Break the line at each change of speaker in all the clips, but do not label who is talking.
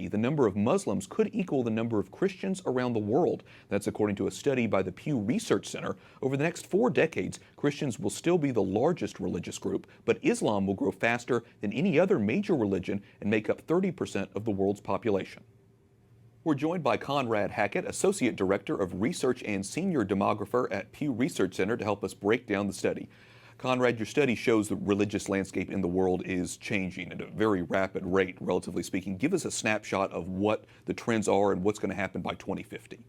the number of Muslims could equal the number of Christians around the world. That's according to a study by the Pew Research Center. Over the next 4 decades, Christians will still be the largest religious group, but Islam will grow faster than any other major religion and make up 30% of the world's population. We're joined by Conrad Hackett, Associate Director of Research and Senior Demographer at Pew Research Center, to help us break down the study. Conrad, your study shows the religious landscape in the world is changing at a very rapid rate, relatively speaking. Give us a snapshot of what the trends are and what's going to happen by 2050.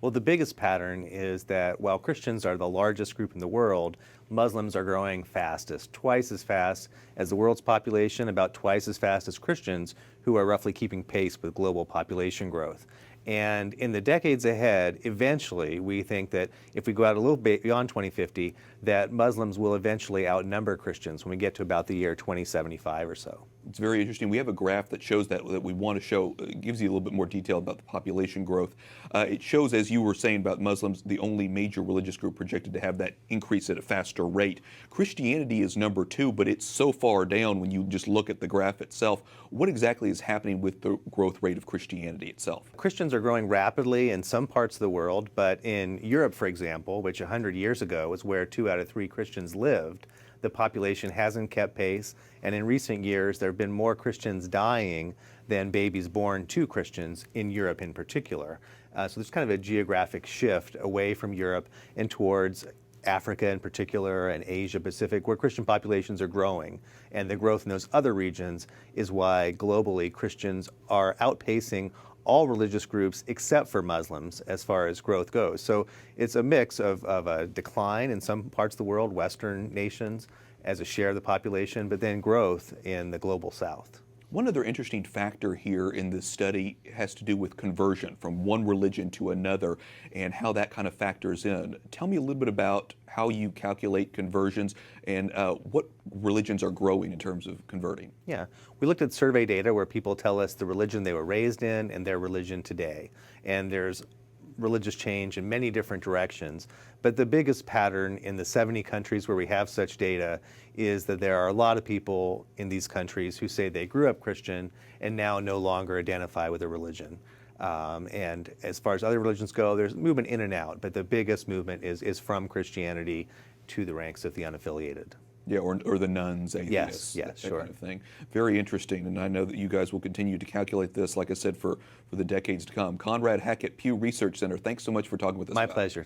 Well, the biggest pattern is that while Christians are the largest group in the world, Muslims are growing fastest, twice as fast as the world's population, about twice as fast as Christians, who are roughly keeping pace with global population growth. And in the decades ahead, eventually, we think that if we go out a little bit beyond 2050, that Muslims will eventually outnumber Christians when we get to about the year 2075 or so.
It's very interesting. We have a graph that shows that we want to show. It gives you a little bit more detail about the population growth. It shows, as you were saying about Muslims, the only major religious group projected to have that increase at a faster rate. Christianity is number 2, but it's so far down when you just look at the graph itself. What exactly is happening with the growth rate of Christianity itself?
Christians are growing rapidly in some parts of the world, but in Europe, for example, which 100 years ago was where 2 out of 3 Christians lived, the population hasn't kept pace, and in recent years there have been more Christians dying than babies born to Christians in Europe in particular. So there's kind of a geographic shift away from Europe and towards Africa in particular and Asia Pacific, where Christian populations are growing. And the growth in those other regions is why globally Christians are outpacing all religious groups except for Muslims as far as growth goes. So it's a mix of a decline in some parts of the world, Western nations, as a share of the population, but then growth in the global South.
One other interesting factor here in this study has to do with conversion from one religion to another and how that kind of factors in. Tell me a little bit about how you calculate conversions and what religions are growing in terms of converting.
Yeah, we looked at survey data where people tell us the religion they were raised in and their religion today. And there's religious change in many different directions. But the biggest pattern in the 70 countries where we have such data is that there are a lot of people in these countries who say they grew up Christian and now no longer identify with a religion. And as far as other religions go, there's movement in and out, but the biggest movement is from Christianity to the ranks of the unaffiliated.
Yeah, or the nuns, atheists,
yes,
that
sure.
kind of thing. Very interesting, and I know that you guys will continue to calculate this, like I said, for the decades to come. Conrad Hackett, Pew Research Center, thanks so much for talking with us.
My pleasure.